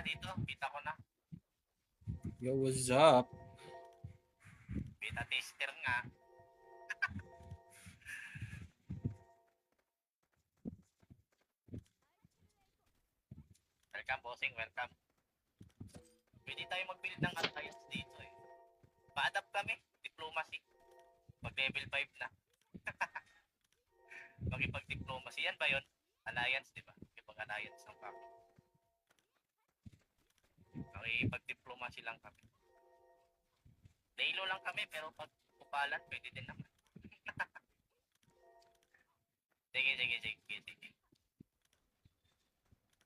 Dito, kita ko na. Yo, what's up? Beta tester nga. Welcome, bossing. Welcome. Pwede tayo mag-build ng alliance dito eh. Pa-adapt kami. Diplomacy. Mag-level 5 na. Makipag-diplomacy. Yan ba yun? Alliance, di ba? Makipag-alliance ng kami. Makipag-diplomacy lang kami. Laylo lang kami, pero pag kupalan, pwede din naman. Sige.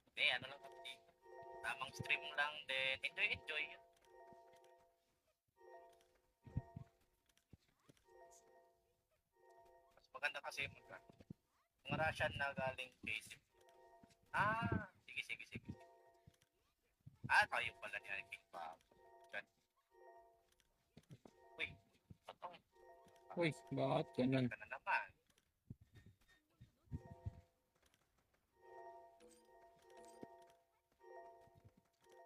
Hindi, ano lang kami dito. Tamang stream lang, then enjoy. Mas maganda kasi mga Russian na galing basic. Sige. Tayo pala niya. King pa. Uy, patong. Uy, bakit ganun? Ka na naman.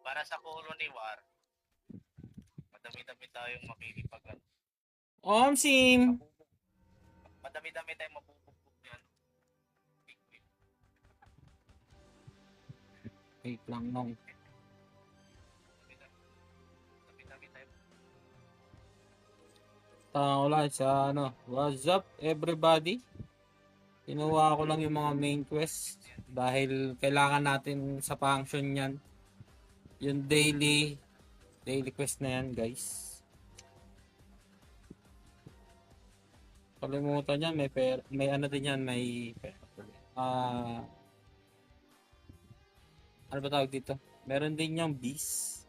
Para sa colony war, madami-dami tayong makikipag Sim! madami-dami tayong mabubugbog yan. Wait lang nung. Madami-dami tayo. Wala sa ano. What's up everybody? Kinuha ko lang yung mga main quest dahil kailangan natin sa function yan. Yung daily quest na yan, guys. Kalimutan yan, may ano din yan, may ano ba tawag dito? Meron din yung beast.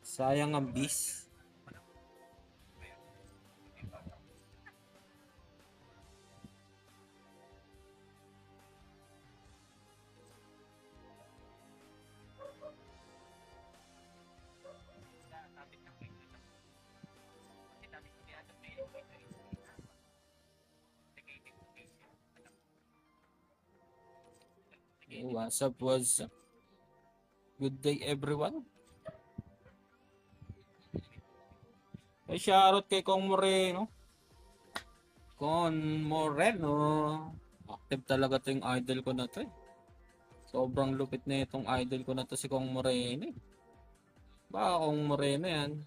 Sayang ang beast. What's up? Good day everyone. Ay, shoutout kay Kong Moreno. Active talaga to yung idol ko na to eh. Sobrang lupit na itong idol ko na to si Kong Moreno eh. Baka Kong Moreno yan.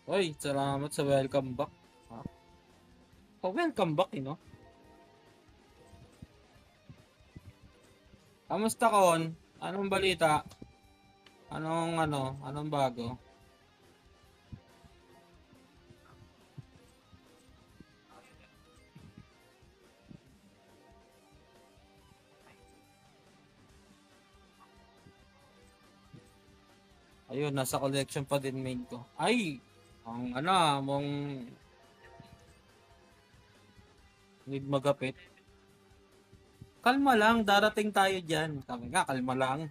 Oy, salamat sa welcome back. Welcome back no? Kamusta Kon? Anong balita? Anong bago? Ayun, nasa collection pa din main ko. Ay, mong need magapit. Kalma lang, darating tayo dyan. Kalma lang.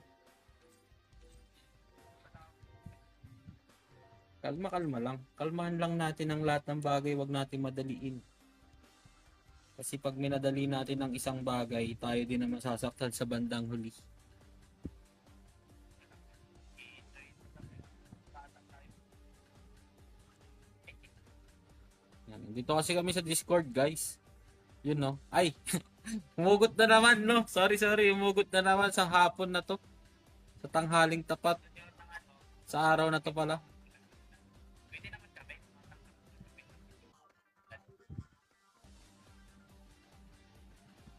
Kalma lang. Kalmahan lang natin ang lahat ng bagay, wag natin madaliin. Kasi pag minadali natin ang isang bagay, tayo din na masasaktan sa bandang huli. Yan. Dito kasi kami sa Discord, guys. Yun no. Ay, umugot na naman no. Sorry. Umugot na naman sa hapon na to. Sa tanghaling tapat. Sa araw na to pala. Pwede naman kami.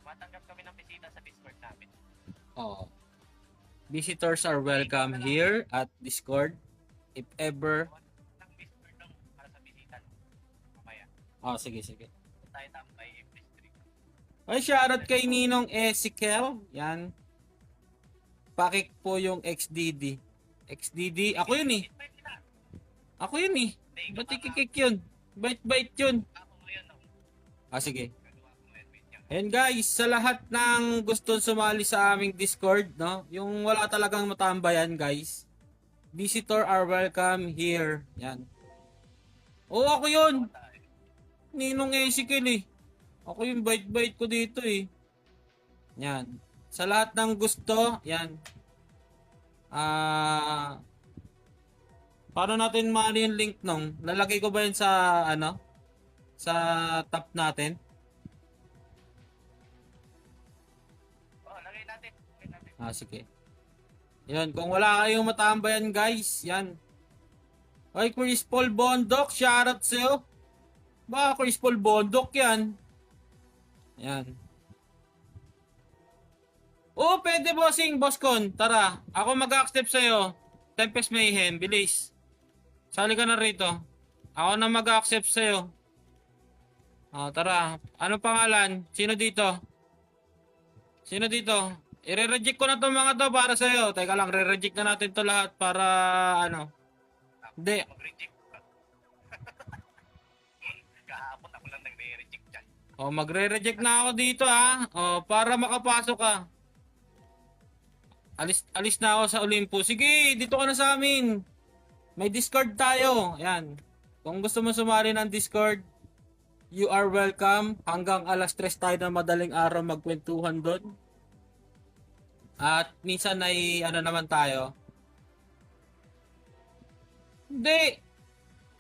Matanggap kami ng bisita sa Discord namin. Oo. Visitors are welcome here at Discord. If ever. Discord lang para sa bisita. Mamaya. Sige. Tayo tambay MP3. Ay, shoutout kay Ninong Ezekiel. Yan. Pakik po yung XDD. XDD, ako yun eh. Ba't ikikik yun? Bite yun. Sige. And guys, sa lahat ng gusto sumali sa aming Discord, no? Yung wala talagang matambayan, guys. Visitor are welcome here. Yan. Ako yun. Ninong Ezekiel eh. Ako yung bite ko dito eh. Yan. Sa lahat ng gusto, yan. Paano natin maano yung link nung? Lalagay ko ba yun sa ano? Sa top natin? Lagay natin. Sige. Yan, kung wala kayong matambayan guys, yan. Ay, Chris Paul Bondok, shoutout sa'yo. Ba, Chris Paul Bondok yan. Yan. Oo, pwede bossing, Bosscon. Tara, ako mag-accept sa'yo. Tempest Mayhem, bilis. Sali ka na rito. Ako na mag-accept sa'yo. Tara. Ano pangalan? Sino dito? Sino dito? I-reject ko na itong mga to para sa'yo. Teka lang, re-reject na natin to lahat para ano. Hindi. Mag-reject ka. Kahapon ako lang nagre-reject dyan. Magre-reject na ako dito para makapasok ka. Alis na ako sa Olympus. Sige, dito ka na sa amin. May Discord tayo. Ayan. Kung gusto mo sumali ng Discord, you are welcome. Hanggang alas 3 tayo na madaling araw magkwentuhan doon. At minsan ay ano naman tayo. Hindi.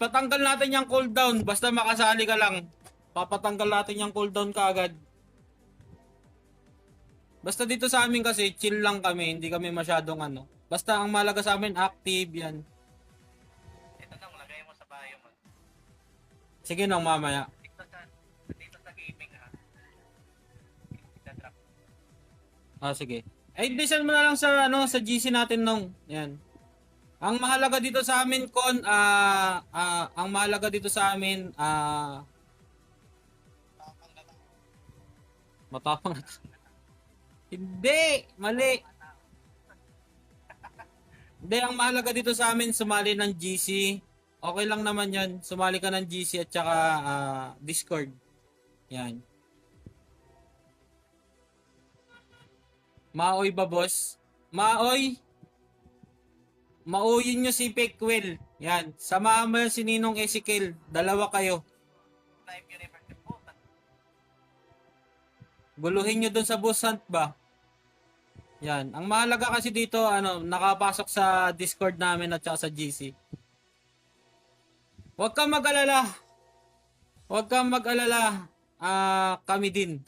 Patanggal natin yung cooldown. Basta makasali ka lang. Papatanggal natin yung cooldown kaagad. Basta dito sa amin kasi chill lang kami. Hindi kami masyadong ano. Basta ang malaga sa amin active yan. Ito nang lagay mo sa bio mo. Sige nang mamaya. Dito sa gaming Ita-drop. Sige. Listen mo na lang sa ano sa GC natin nung. Yan. Ang mahalaga dito sa amin ang mahalaga dito sa amin matapang na. Hindi, mali. Hindi, ang mahalaga dito sa amin sumali ng GC. Okay lang naman 'yan. Sumali ka ng GC at saka Discord. Yan. Maoy ba, boss? Maoy. Mauyin nyo si Pekwell. Yan. Samahan mo yun si Ninong Ezekiel. Dalawa kayo. Live Universe po. Guluhin nyo dun sa boss hunt ba? Yan. Ang mahalaga kasi dito, nakapasok sa Discord namin at saka sa GC. Huwag kang mag-alala. Huwag kang mag-alala. Kami din.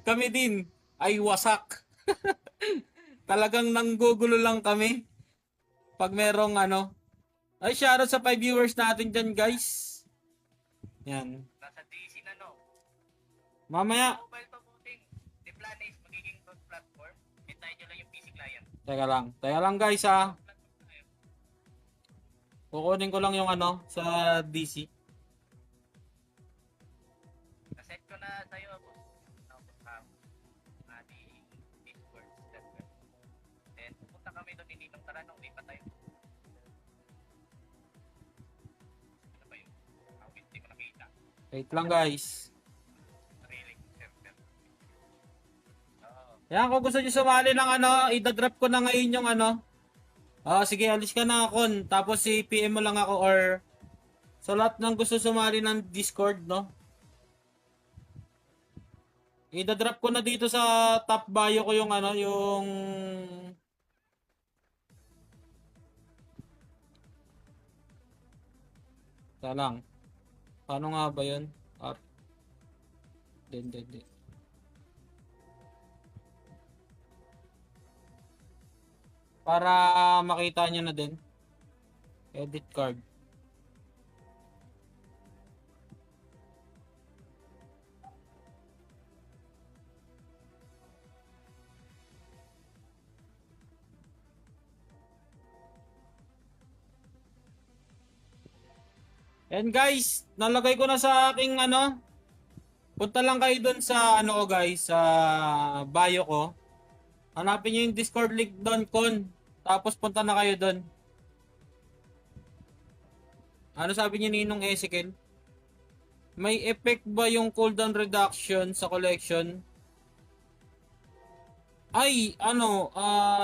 Kami din ay wasak. Talagang nanggugulo lang kami. Pag merong ay shoutout sa 5 viewers natin dyan guys. Yan. Nasa DC na no. Mamaya. Mobile to booting. The plan is magiging cross-platform. Hintayin nyo lang yung PC client. Teka lang guys Kukunin ko lang yung sa DC. Naset ko na sa'yo boss. Discord server. Then pupunta kami doon ni Ninong Taranong. Di pa tayo. Ano ba yun? Hindi ko nakita. Wait lang guys. Really server. Yan, kung gusto nyo sumali ng idadrop ko na ngayon yung sige, alis ka na Kon. Tapos PM mo lang ako or sa lahat ng gusto sumali ng Discord, no? Idadrop ko na dito sa top bio ko yung yung lang. Paano nga ba 'yun? Din. Para makita nyo na din. Edit card. And guys, nalagay ko na sa aking punta lang kayo dun sa ko guys, sa bio ko. Hanapin nyo yung Discord link doon, Kon. Tapos punta na kayo doon. Ano sabi niyo Ninong Ezekiel? May effect ba yung cooldown reduction sa collection? Ay,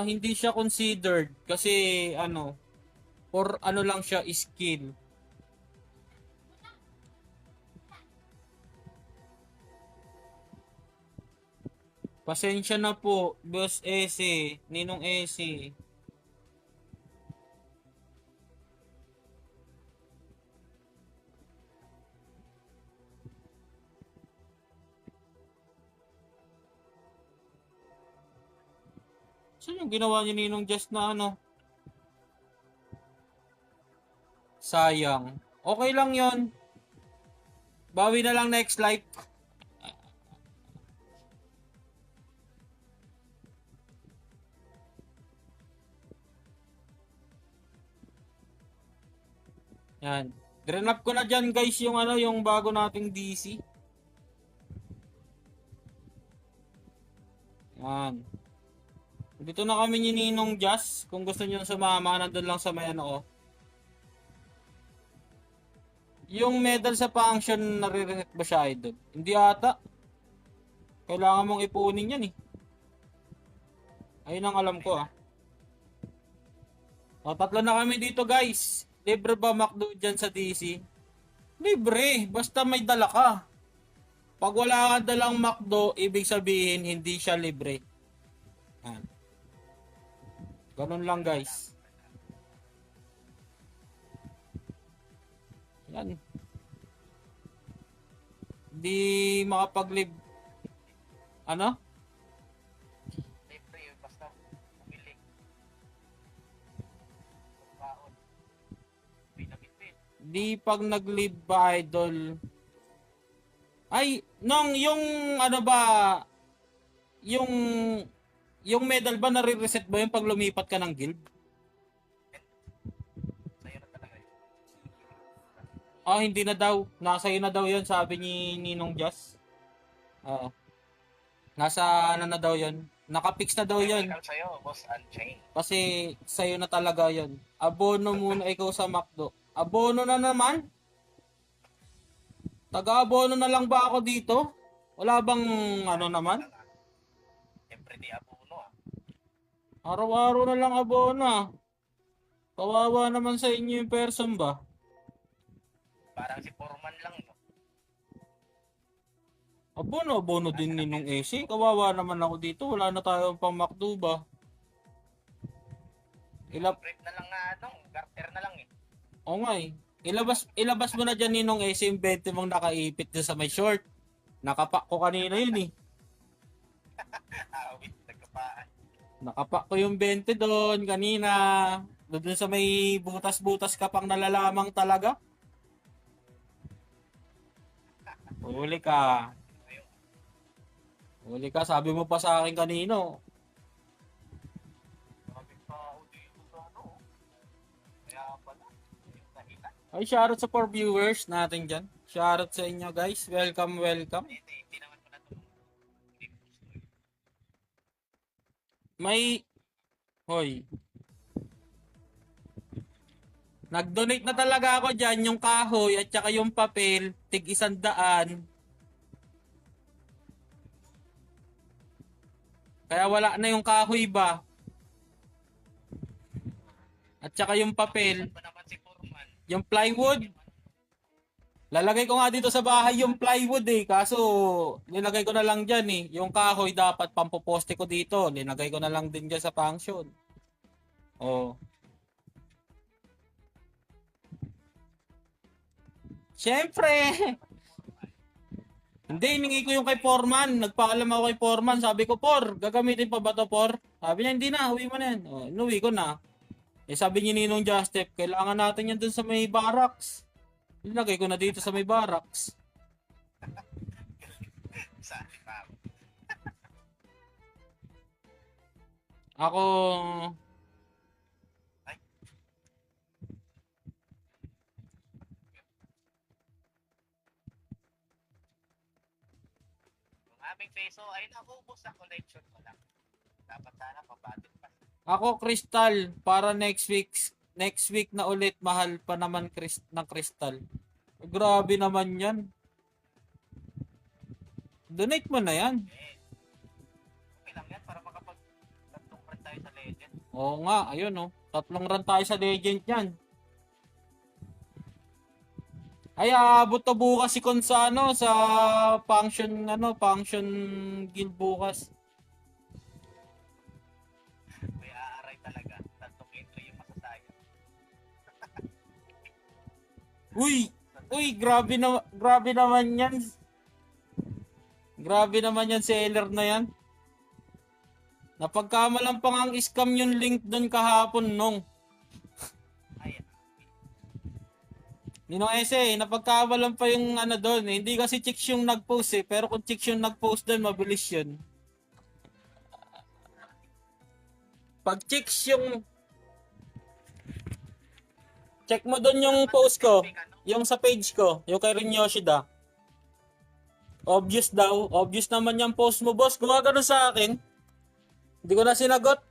hindi siya considered kasi or lang siya skill. Pasensya na po, Boss Ese, Ninong Ese. Saan yung ginawa ni Ninong Just na ano? Sayang. Okay lang yon. Bawi na lang next life. Yan. Drenap ko na dyan guys yung ano, yung bago nating DC. Yan. Dito na kami ni Ninong Jazz. Kung gusto niyo sumama, nandun lang sa may ano ko. Yung medal sa function, nare-renet ba siya, idol? Hindi ata. Kailangan mong ipunin yan eh. Ayun ang alam ko ah. O, tatlo na kami dito guys. Libre ba McDo dyan sa DC? Libre, basta may dala ka. Pag wala kang dalang McDo, ibig sabihin hindi siya libre. Yan. Ganun lang guys. Yan. Hindi makapag-live. Ano? Libre, basta bumili. Baon. Pinabitbit. Di pag nag-live ba, idol? Ay, nung yung ano ba, yung medal ba nare-reset ba yung pag lumipat ka ng guild? Sa'yo na talaga yun. Ah, hindi na daw. Nasa iyo na daw yun, sabi ni Ninong Jazz. Oo. Nasa ano na daw yun. Nakapix na daw yun. Technical sa'yo, Boss Unchained. Kasi sa'yo na talaga yun. Abono muna ikaw sa McDo. Abono na naman? Taga-abono na lang ba ako dito? Wala bang ano naman? Siyempre di abuno ah. Araw-araw na lang abono ah. Kawawa naman sa inyo yung person ba? Parang si Foreman lang, no? Abono din ninong AC. Kawawa naman ako dito. Wala na tayong pang McDo ba? Brief na lang na anong, garter na lang eh. Oo nga eh. Ilabas mo na dyan ninong AC yung 20 mong nakaipit dyan sa may short. Nakapak ko kanina yun eh. Awit, nagkapaan. Nakapak ko yung 20 doon kanina. Doon sa may butas-butas ka pang nalalamang talaga. Huli ka. Huli ka. Sabi mo pa sa akin kanino. Maraming tao dito sa ano. Kaya pala, yung dahilan. Ay, shoutout sa 4 viewers natin dyan. Shoutout sa inyo guys. Welcome. Hindi naman pala ito. Hindi ko gusto eh. May... Hoy. Nag-donate na talaga ako dyan. Yung kahoy at saka yung papel. Tig 100. Kaya wala na yung kahoy ba? At saka yung papel. Saan ba naman si Foreman? Yung plywood. Lalagay ko nga dito sa bahay yung plywood eh. Kaso, nilagay ko na lang dyan eh. Yung kahoy dapat pampoposte ko dito. Nilagay ko na lang din dyan sa function. Oh. Siyempre! Hindi, hiningi ko yung kay Foreman. Nagpaalam ako kay Foreman. Sabi ko, Por, gagamitin pa ba to, Por? Sabi niya, hindi na, uwi mo na yan. Oh, inuwi ko na. Eh sabi niya Ninong Justep, kailangan natin yan dun sa may barracks. Nilagay ko na dito sa may barracks. Saan pa? Ako... Yung aming peso ay naubos sa collection ko lang. Dapat sana pabatid pa. Ako, Crystal, para next week na ulit, mahal pa naman ng Crystal. Grabe naman yan. Donate mo na yan. Okay lang yan para makapag-tatlong run tayo sa legend. Oo nga, ayun oh. 3 run tayo sa legend yan. Ay, aabot na bukas si Consano sa function guild bukas. Uy! Uy, grabe naman yan. Grabe naman yan, seller na yan. Napagkamalan pa nga ang scam yung link doon kahapon nung. Ay, Ninong Ese, napagkamalan pa yung ano doon. Hindi kasi chicks yung nag-post eh. Pero kung chicks yung nag-post doon, mabilis yun. Pag chicks yung... Check mo doon yung post ko. Yung sa page ko. Yung kay Rin Yoshida. Obvious daw. Obvious naman yung post mo, boss. Gumagano sa akin. Hindi ko na sinagot.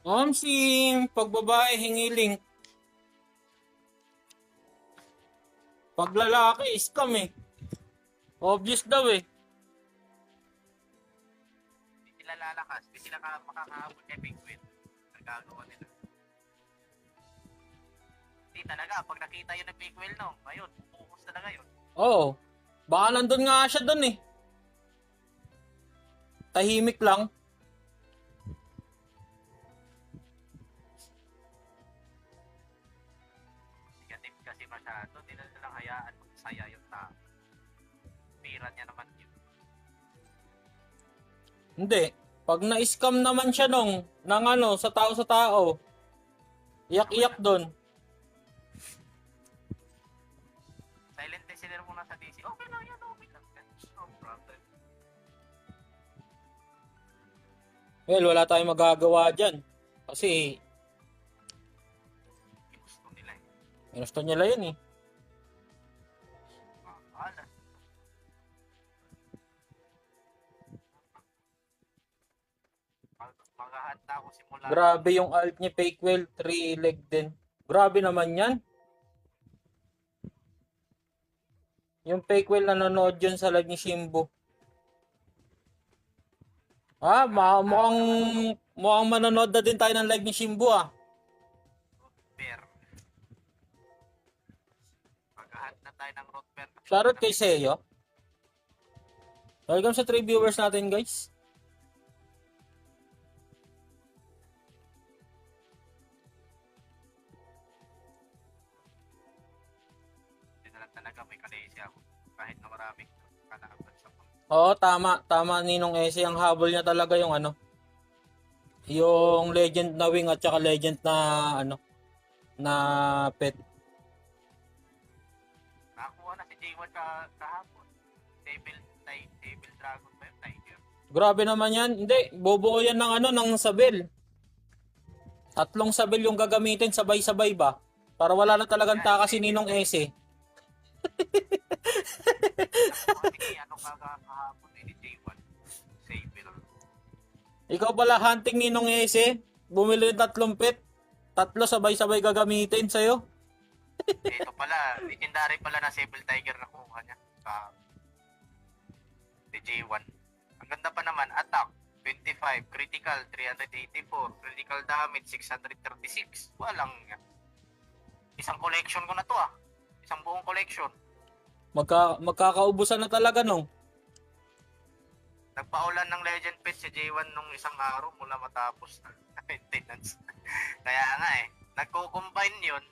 Omsim, pag babae, hingi link. Pag lalaki, scam eh. Obvious daw eh. hindi sila lalakas. Hindi sila makakahabol kay Penguin. Nagagawa nila. Hindi talaga. Pag nakita yun ng Penguin, no? Ayun, focus talaga yun. Oo. Baka nandun nga siya dun eh. Tahimik lang. Negative kasi masyado. Hindi na nilang hayaan magsaya yung tao. Pira niya naman yun. Hindi. Pag na-scam naman siya nung, ng ano, sa tao, iyak-iyak dun. Silent listener muna sa DC. Okay lang yan, okay lang. No problem. Well, wala tayong magagawa dyan. Kasi, Ginusto nila eh. ginusto nila yun eh. Bahala. Maghahanda ako simula. Grabe yung alt niya, Fakewell, 3-leg din. Grabe naman yan. Yung Fakewell nanonood yun sa live ni Shimbo. Ah, mukhang manonood na din tayo ng live ni Shimbo ah. Bear. Maghahanda tayo ng root bear. Shoutout kay Seyo. Welcome sa 3 viewers natin guys. Hindi na lang talaga may kalesi ako. Kahit na maraming kalaban sa mga. Oo, tama Ninong Ese. Ang habol niya talaga yung ano. Yung legend na wing at saka legend na ano, na pet. Nakakuha na si J1 kahapon. Table Dragon ba yung Tiger? Grabe naman yan. Hindi, bobuo yan ng ano, ng sabil. 3 sabil yung gagamitin sabay-sabay ba? Para wala na talagang taka si Ninong Ese. Sige, ano kahapon ni J1? Sable. Ikaw pala hunting Ninong Ese. Bumili ng 3 pet. 3 sabay-sabay gagamitin sa'yo. Ito pala, legendary pala na Sable Tiger na kuha niya. Si J1. Ang ganda pa naman, attack 25, critical 384, critical damage 636. Walang isang collection ko na to ah. Isang buong collection. Magkakaubusan na talaga nung. Nagpaulan ng legend pet si J1 nung isang araw mula matapos na maintenance. Kaya nga eh, nagko-combine yun.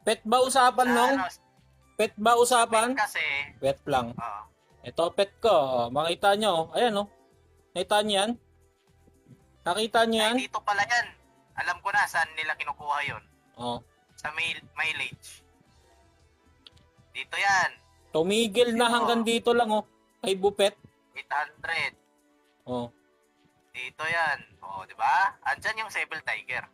Pet ba usapan nung? Ano, Pet ba usapan? kasi, Pet lang. oo. Ito pet ko. Oh, makita nyo. Ayan oh. Nakita nyo yan? Nakita nyo yan? Ay, dito pala yan. Alam ko na saan nila kinukuha yun. Oh. Sa mileage. Dito yan. Tumigil na hanggang dito lang oh. Kay Bupet. 800. Oh. Dito yan. O, di ba? Andyan yung Sable Tiger.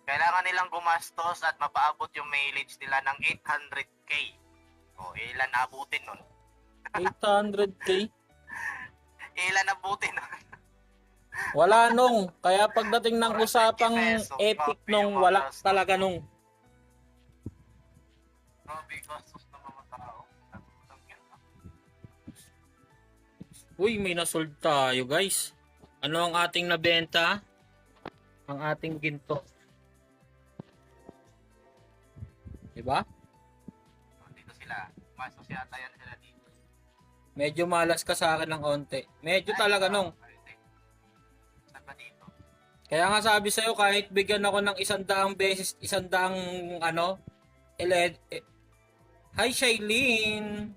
Kailangan nilang gumastos at mapaabot yung mileage nila ng 800k. O, ilan abutin nun? 800k? Ilan ang buti no? Wala nung. Kaya pagdating ng 420 usapang peso, epic grabe nung, yung mga wala gastos. talaga nung. Grabe gastos ng mga tao. Lang yan, ah. Uy, may nasold tayo guys. Ano ang ating nabenta? Ang ating ginto. Diba? Dito sila. Masos yata yan sila dito. Medyo malas ka sa akin ng onte. Medyo talaga nung. Saan ba dito? Kaya nga sabi sa'yo, kahit bigyan ako ng 100 beses, 100 ano, Hi Shailene!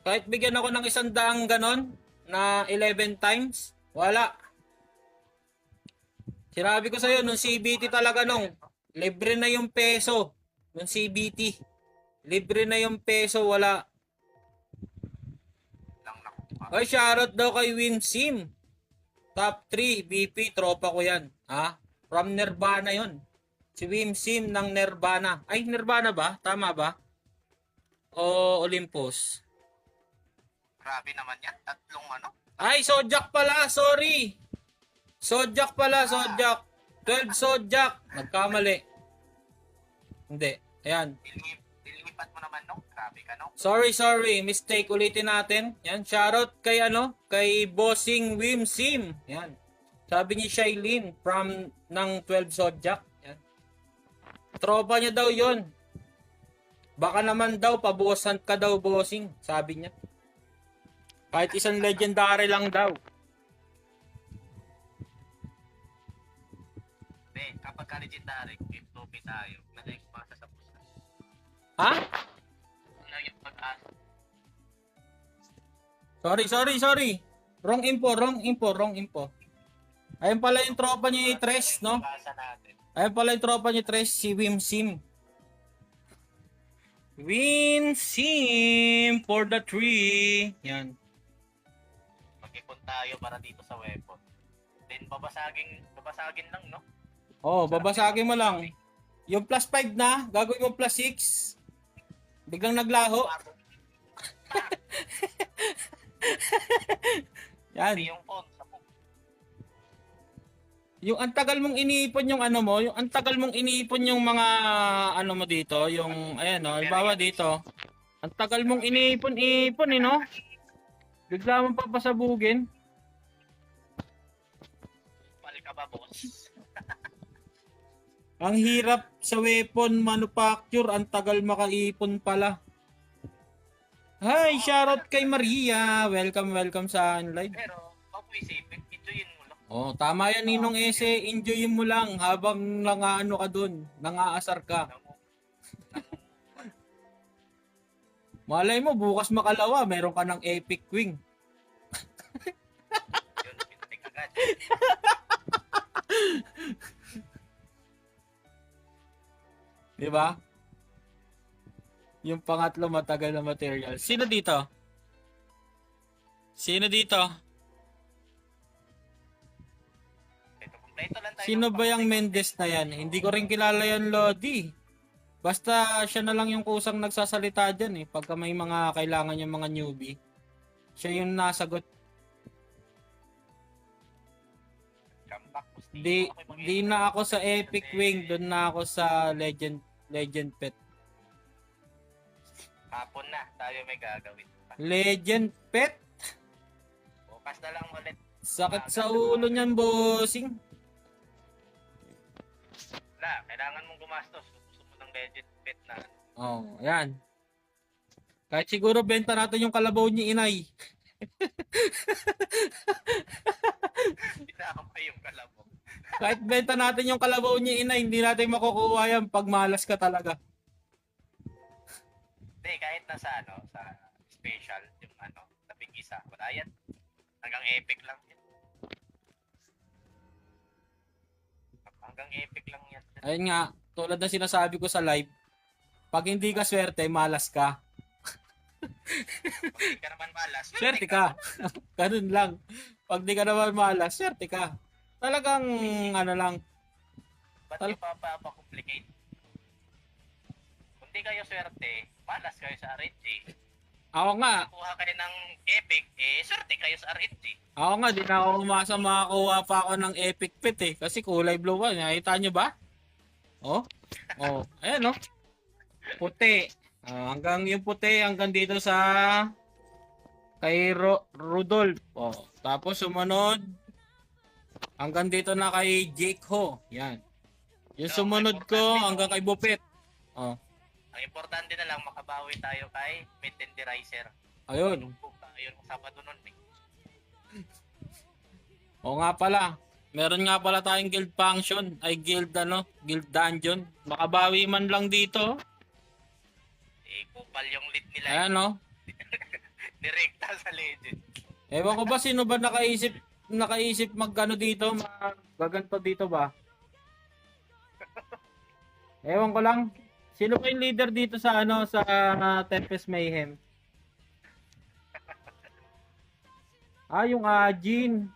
Kahit bigyan ako ng 100 ganon, na 11 times, wala. Sinabi ko sa'yo, nung CBT talaga nung, libre na yung peso. Nung CBT, libre na yung peso, wala. Lang nakuha. Ay, shoutout daw kay WinSim. Top 3, BP, tropa ko yan. Ha? From Nirvana yon. Si WinSim ng Nirvana. Ay, Nirvana ba? Tama ba? O Olympus? Grabe naman yan. Tatlong ano? Ay, Sojak pala. Sorry. Sojak pala, Sojak. 12 Sojak. Nagkamali. Hindi. Ayan. Dililipat mo naman no? Grabe ka no? Sorry. Mistake. Ulitin natin. Yan. Shoutout kay ano? Kay Bossing Wim Sim. Yan. Sabi ni Shailene from ng 12 Sojak. Yan. Tropa niya daw yon. Baka naman daw, pabuosan ka daw, bossing. Sabi niya. Kahit isang legendary lang daw. Hindi, kapag ka-legendary, if topi tayo, nag-expasa sa pusa. Ha? Ano yung pag-asa? Sorry. Wrong info. Ayun pala yung tropa niya ni Tres, no? Pag-asa natin. Ayun pala yung tropa niya Tres, si Wim Sim. Win Sim for the 3. Yan. Mag-ipon tayo para dito sa weapon. Then babasagin lang, no? Oh, babasagin mo lang. Yung plus 5 na, gagawin mo plus 6. Biglang naglaho. Yan. Yung phone, sa phone. Yung ang tagal mong iniipon yung ano mo, yung ang tagal mong iniipon yung mga ano mo dito, yung ayan no, halimbawa dito. Ang tagal mong iniipon eh no. Bigla mo papasabugin. Balik ka ba, boss? Ang hirap sa weapon manufacture, ang tagal makaipon pala. Hi, shoutout kay Maria. Welcome sa live. Pero, wag mo isipin, enjoyin mo lang. Oh, tama yan Ninong Ese, enjoyin mo lang habang nangaano ka dun, nangaasar ka. Malay mo bukas makalawa, meron ka ng epic wing. Yun, pinatik agad. Di ba? Yung pangatlo matagal na material. Sino dito? Ito, kompleto lang tayo. Sino ng ba yung pang- Mendes na yan? Hindi ko rin kilala yan, Lodi. Basta siya na lang yung kusang nagsasalita dyan eh. Pagka may mga kailangan yung mga newbie. Siya yung nasagot. Comeback, Pusti. Di, Okay, mag- di na ako sa Epic Wing. Doon na ako sa Legend Pet. Hapon na, tayo may gagawin. Legend Pet? Bukas na lang ulit. Sakit sa ulo niyan, bossing. Wala, kailangan mong gumastos. Gusto mo ng legend pet na. Oh, yan. Kahit siguro benta natin yung kalabaw ni Inay. Hindi na ako pa yung kalabo. Kahit benta natin yung kalabaw ni Inay, hindi natin makukuha yan pag malas ka talaga. Hindi, kahit nasa ano, sa special, yung ano, tabing isa. Wala yan. Hanggang epic lang yan. Hanggang epic lang yan. Ayun nga, tulad na sinasabi ko sa live, pag hindi ka swerte, malas ka. Pag hindi ka naman malas, Swerte ka. Ganun lang. Pag di ka naman malas, swerte ka. Talagang, ano lang. Ba't nyo pa-complicate? Kung di kayo swerte, malas kayo sa RNG. Ako nga, Kuha kayo ng Epic, swerte kayo sa RNG. di na ako umasa makakuha pa ako ng Epic Pet eh. Kasi kulay blue ba? Nakita nyo ba? Oh, ayan oh. Puti. Hanggang yung puti, hanggang dito sa kay Rudolph. Oh, tapos sumunod, hanggang dito na kay Jake Ho. Yan. Yung sumunod ko, hanggang kay Bupet. Oh, Ang importante na lang, makabawi tayo kay Tenderizer. ayun. Lugpog tayo nung Sabado nun eh. O nga pala, meron nga pala tayong guild function, guild dungeon. Makabawi man lang dito. Kupal yung lead nila. Ayan oh. Direkta sa legend. Ewan ko ba sino ba nakaisip magkano dito, magaganto dito ba? Ewan ko lang. Sino ba yung leader dito sa sa Tempest Mayhem? Yung Ajin.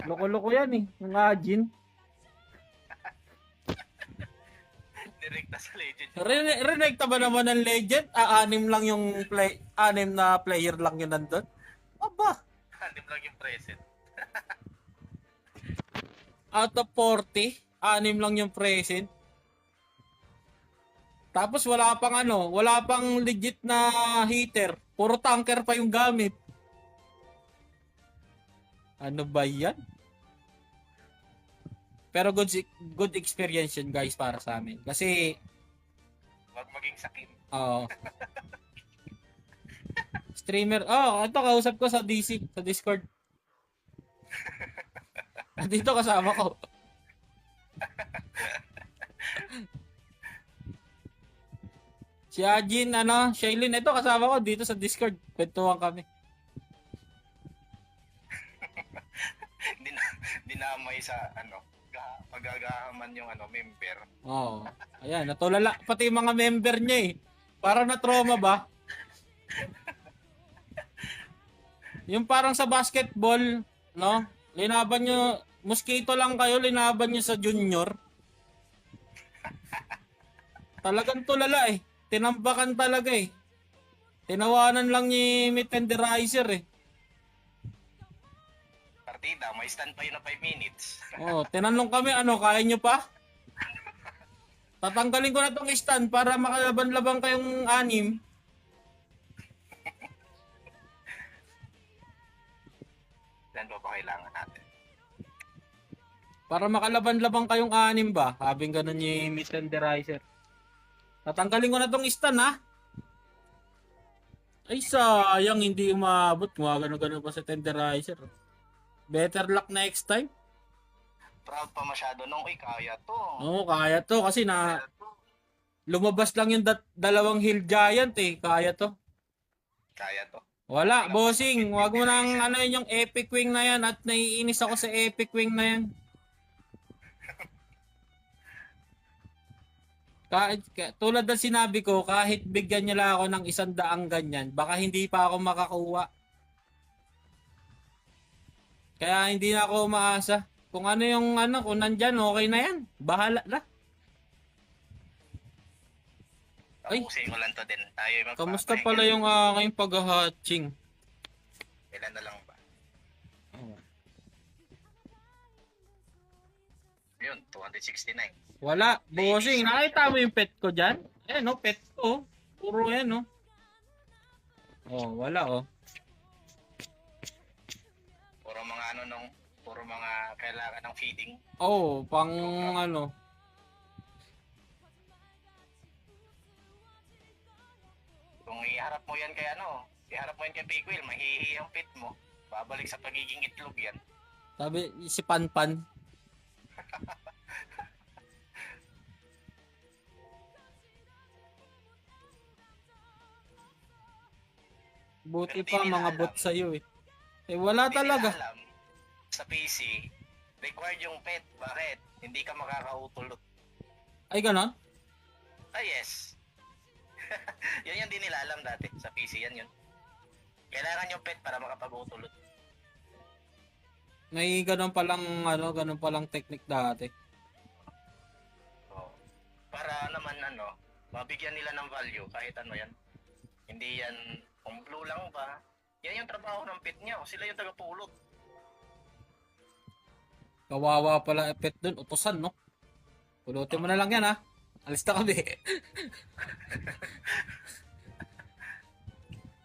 Loko-loko yan eh, yung Ajin. Direkta sa legend. Renekta ba naman ng legend? Anim na player lang yun nandun? Aba, Handim lang yung present. out of 40, anim lang yung present. Tapos wala pang legit na heater. Puro tanker pa yung gamit. Ano ba yan? Pero good experience yun guys para sa amin. Kasi, Huwag maging sakin. streamer, ito kausap ko sa Discord. Dito kasama ko. Si Ajin, Shailene, ito kasama ko dito sa Discord. Kwentuhan kami. Dinamay sa pagagahaman yung member. Oo. Ayan, natulala pati yung mga member niya eh. Para na trauma ba? Yung parang sa basketball, no? Linaban nyo, mosquito lang kayo, linaban nyo sa junior. Talagang tulala eh. Tinambakan talaga eh. Tinawanan lang ni Tenderizer eh. Partida, may stand pa yun na 5 minutes. Tinanong kami, kaya nyo pa? Tatanggalin ko na tong stand para makalaban-laban kayong anim. Yan ba kailangan natin? Para makalaban-laban kayong anim ba? Habing ganun ni Tenderizer. Tatanggalin ko na tong stand ha. Ay sayang, hindi umabot. Gumagano-gano pa sa Tenderizer. Better luck next time. Proud pa masyado nung kaya to. Oo, kaya to kasi lumabas lang yung dalawang hill giant eh. Kaya to. Kaya to. Wala, bossing. Wag mo nang yung epic wing na yan at naiinis ako sa epic wing na yan. Tulad ng sinabi ko, kahit bigyan niya lang ako ng 100 ganyan, baka hindi pa ako makakuha. Kaya hindi na ako umaasa. Kung kung nandyan, okay na yan. Bahala na. Ay, Tapusin ko lang to din. Tayo kamusta pala yung aking pag-hatching? Ilan na lang ba? Yun, 269. Wala. Bossing, nakita mo yung pet ko dyan? Pet ko. Puro yan, wala, Puro mga puro mga kailangan ng feeding. pang Kung iharap mo yan kay Big Wheel, mahihihi ang pit mo. Babalik sa pagiging itlog yan. Sabi, si Panpan. Buti pa mga bot sa'yo eh. Wala Hindi talaga. nila alam, sa PC, required yung pet. Bakit? Hindi ka makakautulot. Ay, ganon? Yes. Yan yung di nila alam dati. Sa PC yan yun. Kailangan yung pet para makapag-utulot. May ganon palang technique dati. Para naman mabigyan nila ng value kahit yan. Hindi yan, kung blue lang ba, yan yung trabaho ng pit niya. Sila yung tagapulot. Kawawa pala epet dun. Utusan, no? Pulutin mo na lang yan, ha? Alis na kami.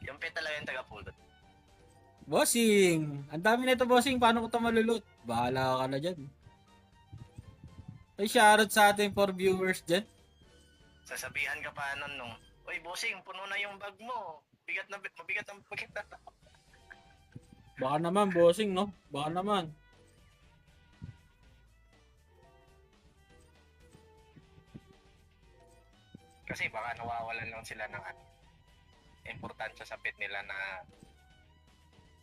Yung pit talaga yung tagapulot. Bossing! Ang dami nito, bossing. Paano ko ito malulot? Bahala ka na dyan. Ay, shoutout sa ating for viewers dyan. Sasabihan ka pa nun nung, "Uy, bossing, puno na yung bag mo. Mabigat ang bigat na." Baka naman, bossing, no? Baka naman. Kasi baka nawawalan lang sila ng importansya sa pit nila na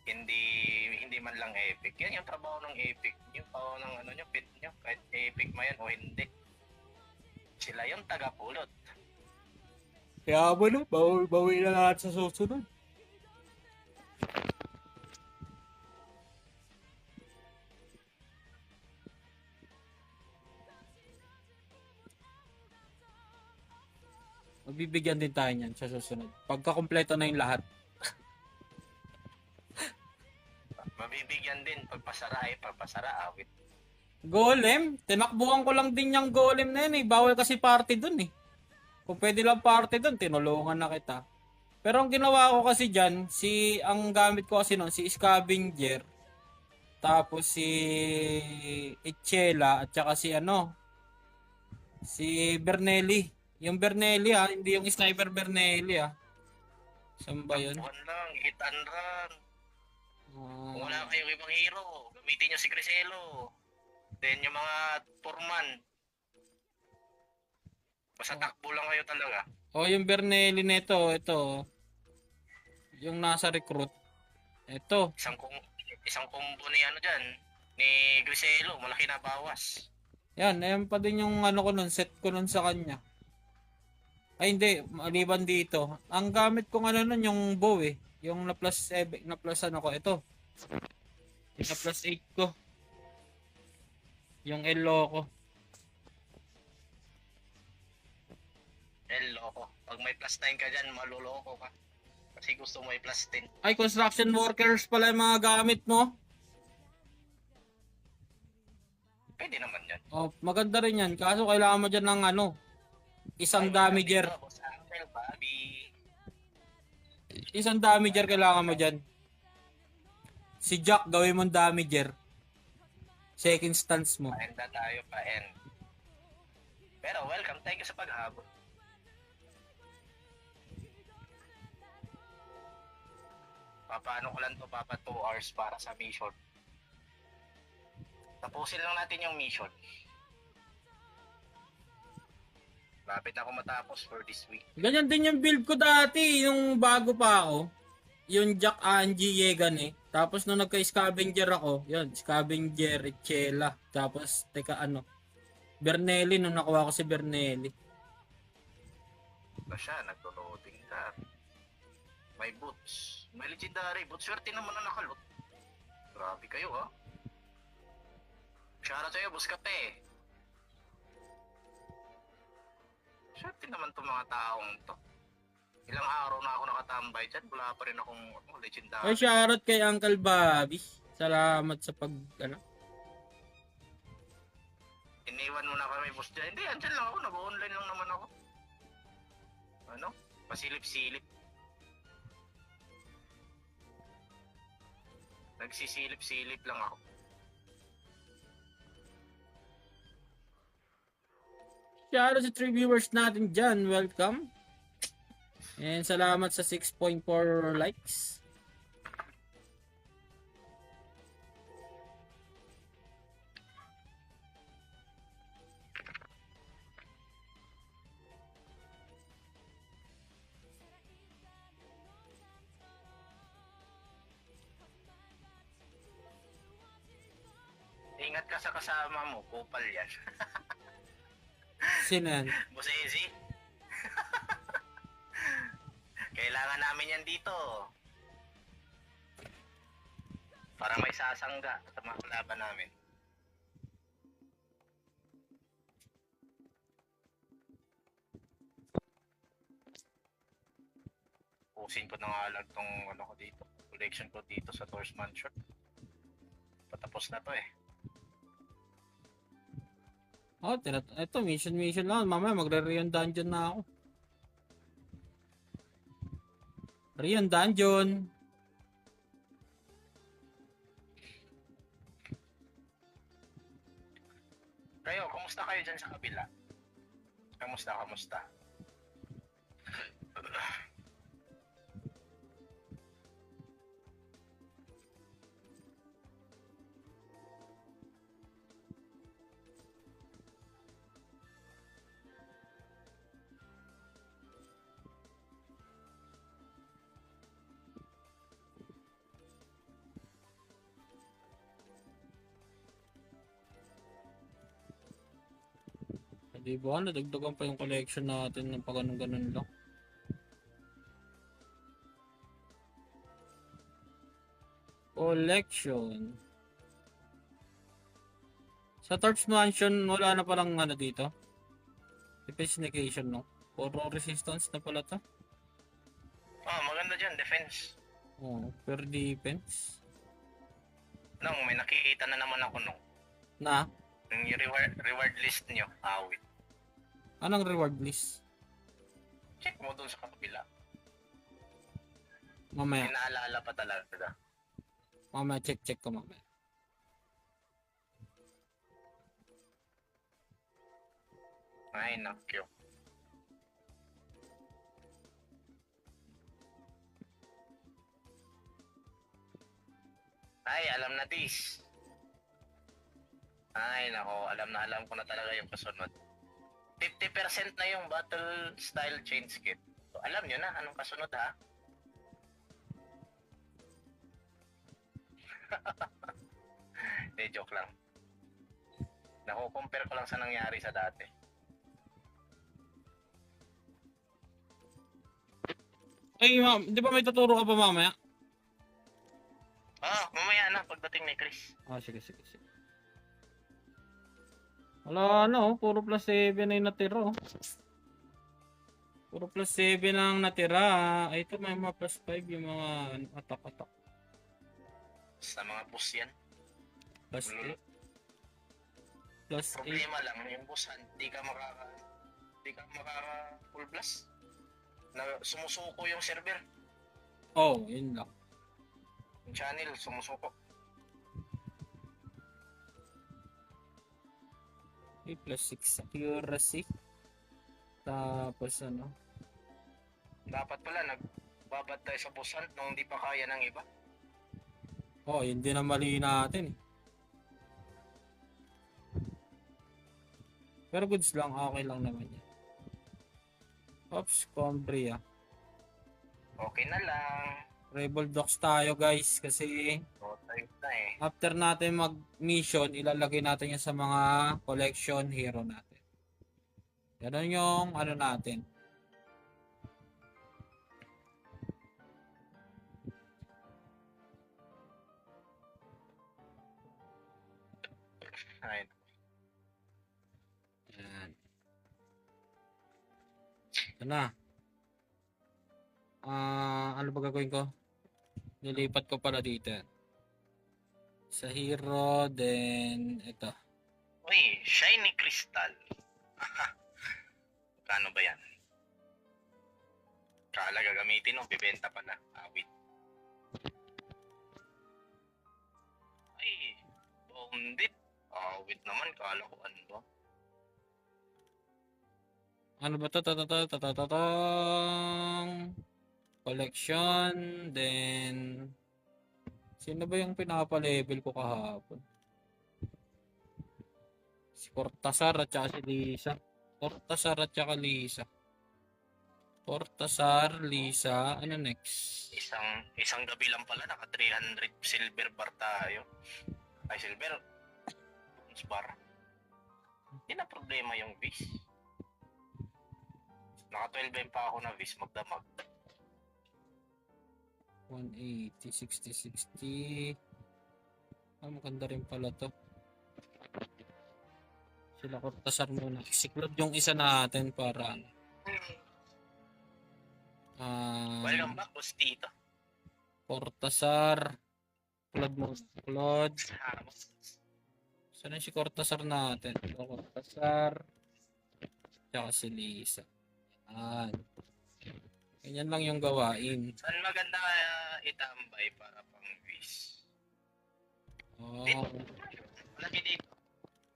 hindi man lang epic. Yan yung trabaho ng epic. Yung trabaho ng nyo, pit nyo, kahit epic man yan o hindi. Sila yung tagapulot. Kaya mo, no? Bawi na lahat sa susunod. Mabibigyan din tayo niyan sa susunod. Pagka kumpleto na yung lahat. Mabibigyan din pagpasara awit. Golem? Tinakbuhan ko lang din yung golem na yun eh. Bawal kasi party dun eh. Kung pwede lang party dun, tinulungan na kita. Pero ang ginawa ko kasi dyan, ang gamit ko kasi noon, si Scavenger. Tapos si Ichela at saka si Bernelli. Yung Bernelli hindi yung Sniper Bernelli Saan ba yun? Takbuhan lang, hit and run. Kung Ah, wala kayong ibang hero, gamitin nyo si Criselo. Then yung mga Foreman. Basta takbo lang kayo talaga. yung Bernelli nito, ito. Yung nasa recruit. Ito. Isang combo ni dyan, ni Griselo, malaki na bawas. Yan, ayan pa din yung ko nun, set ko nun sa kanya. Ay hindi, maliban dito. Ang gamit kong nun, yung bow eh. Yung na plus 7, na plus ko, ito. Yung na plus 8 ko. Yung elo ko. Loko. Pag may plus 9 ka dyan, maluloko ka. Kasi gusto mo may plus 10. Ay, construction workers pala yung mga gamit mo. Pwede naman yan. Oh, maganda rin yan. Kaso kailangan mo dyan ng isang damager. Sa Angel, Bobby. Isang damager kailangan mo dyan. Si Jack, gawin mong damager. Second stance mo. Pa-end tayo, pa-end. Pero welcome, thank you sa paghabol. Paano ko lang to, papa 2 hours para sa mission. Tapusin lang natin yung mission. Lapit ako matapos for this week. Ganyan din yung build ko dati, yung bago pa ako. Yung Jack Angie Yegan eh. Tapos nung nagka-scavenger ako, yun, scavenger, Chela. Tapos, Bernelli, nung nakuha ko si Bernelli. Ba siya, naglo-loading ka. May boots. May legendary boots. Swerte naman na nakalot. Grabe kayo Shoutout sa'yo, Buskate. Swerte naman itong mga taong to. Ilang araw na ako nakatambay dyan. Wala pa rin akong legendary. Ay, shoutout kay Uncle Bobby. Salamat sa Iniwan mo na kami, boss dyan. Hindi, andyan lang ako. Nag-online lang naman ako. Pasilip-silip. Nagsisilip-silip lang ako. Shoutout sa 3 viewers natin dyan. Welcome. And salamat sa 6.4 likes. Ingat ka sa kasama mo. Kupal yan. Sino yan? Boss Easy. Kailangan namin yan dito. Para may sasangga sa mga kalaban namin. Tapusin ko na nga lang tong ano ko dito. Collection ko dito sa Thor's Mansion. Patapos na to eh. Oh, ito, mission lang. Mamaya magre-Rion Dungeon na ako. Rion Dungeon. Kayo, kumusta kayo dyan sa kabila? Kamusta? Di ba? Nadagdagan pa yung collection natin ng pag ganun lang. Collection. Sa Torch Mansion, wala na palang ano dito. Defense negation, no? Puro resistance na pala to. Maganda dyan, defense. Oh, per defense. Nung may nakikita na naman ako nung. Na? Yung reward list nyo, awit. Anong reward list? Check mo dun sa kabila. Mamaya. Inaalala pa talaga. Mamaya, check ko mamaya. Ay, nakyo. Ay, alam na this. Ay, nako, alam ko na talaga yung kasunod. 50% na yung battle style change kit. So, alam nyo na anong kasunod ha? Joke lang. Compare ko lang sa nangyari sa dati. Ay, ma'am, di ba may tuturo ka pa mamaya? Mamaya na pagdating ni Chris. Sige. Wala, puro plus 7 na yung natira. Puro plus 7 ang natira. Ay, ito may mga plus 5 yung mga atak-atak. Sa mga boss yan. Plus 8. Plus 8. Problema lang, yung boss, hindi ka makaka full blast. Na sumusuko yung server. Oh, yun lang. Yung channel, sumusuko. Okay, plus 6 accuracy. Tapos ano? Dapat pala, nagbabad tayo sa boss hunt nung hindi pa kaya ng iba. Oh, yun din ang mali natin eh. Pero goods lang, okay lang naman yan. Oops, Combria. Okay na lang. Rebel Dogs tayo guys kasi Time na eh. after natin mag-mission, ilalagay natin yan sa mga collection hero natin. Ganun yung ano natin. Ayun. Yan. Ito na. Ano ba gagawin ko? Nilipat ko pala dito. Sa hero, then ito. Uy, shiny crystal. Kano ba yan? Kala gagamitin o bibenta pa na. Awit. Ay, bondit. Awit naman, kala ko ano ba? Ano ba to? Collection, then sino ba yung pinapa-level ko kahapon? Si Cortazar at saka si Lisa. Cortazar at saka Lisa. Cortazar, Lisa, ano next? Isang gabi lang pala, naka 300 silver bar tayo. Ay, silver. Bronze bar. Hindi na problema yung vis. Naka 12 pa ako na vis, magdamag. 180, 60, 60. Maganda rin pala to. Sila Cortazar muna. Siklod yung isa natin para Welcome back, Bustito. Cortazar. Claude. Saan si Cortazar natin? Ito, Cortazar. Tsaka si Lisa. Yan. Ganyan lang yung gawain. Saan maganda itambay para pang quiz? Oh, Malaki dito.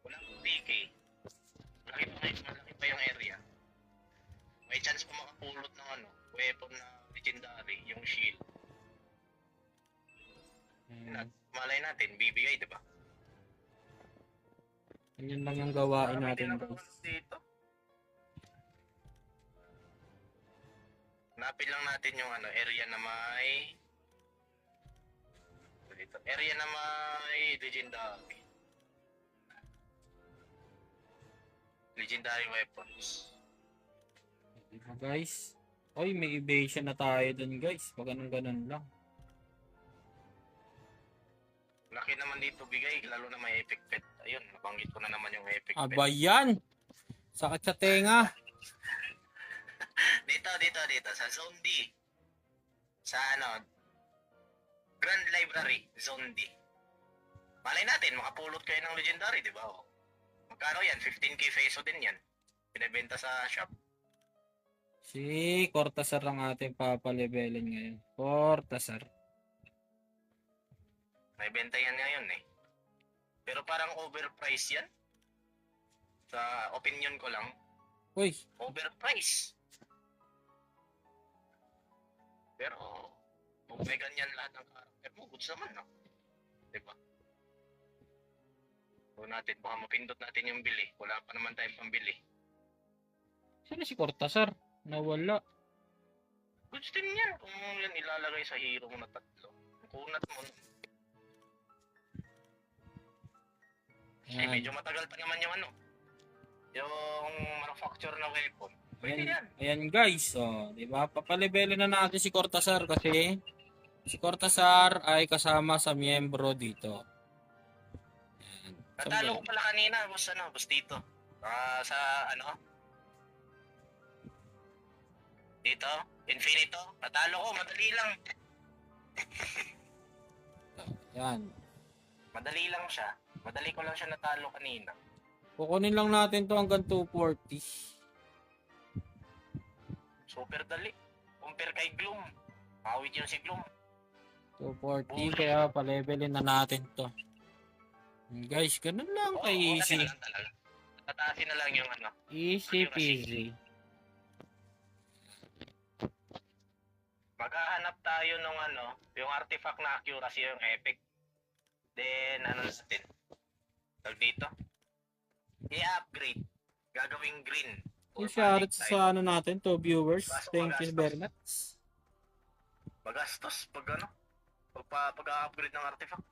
Walang PK. Malaki pa yung area. May chance pa makapulot ng weapon na legendary, yung shield. Malay natin, bibigay, diba? ganyan lang yung gawain natin, Marami din guys. ako dito. Hanapin lang natin yung area na may dito. Area na may legendary. Legendary weapons. Diba, guys? Oy, may evasion na tayo dun, guys. Pag ganun lang. Laki naman dito bigay, lalo na may epic pet. Ayun, nabanggit ko na naman yung epic pet. Aba yan! Sakit sa tenga. Dito, sa Zone D. Sa Grand Library, Zone D. Malay natin, makapulot kayo ng legendary, di ba? O, magkano yan? 15k peso din yan. Pinabenta sa shop. Si Cortazar ang ating papalevelin ngayon. Cortazar. May benta yan ngayon eh. Pero parang overpriced yan. Sa opinion ko lang, Uy, overpriced. Pero, kung may ganyan lahat ng karakter mo, goods naman, no? Diba? So natin, baka mapindot natin yung bili. Wala pa naman tayong pambili. sino si Cortazar? Nawala. Goods din yan kung yan ilalagay sa hero mo na tatlo. Kunat mo. Kasi Ayan. medyo matagal pa naman yung yung manufacture na weapon. Pwede yan. Ayan guys, di ba? Papalevelin na natin si Cortazar kasi si Cortazar ay kasama sa miyembro dito. Ayan. Natalo ko pala kanina, boss dito. Sa dito, Infinito. Natalo ko, madali lang. Ayan. Madali lang siya. Madali ko lang siya natalo kanina. Kukunin lang natin to hanggang 240. Super dali. Compare kay Gloom. Awit yun si Gloom. 240 kaya palevelin na natin to. Guys, ganun lang kay easy. Tataasin na lang yung Easy peasy. Maghahanap tayo ng yung artifact na accuracy, yung epic. Then, natin? Tag dito. I-upgrade. Gagawing green. Yung shoutout sa natin to viewers. Thank you very much. Magastos pag pag-upgrade ng artifact.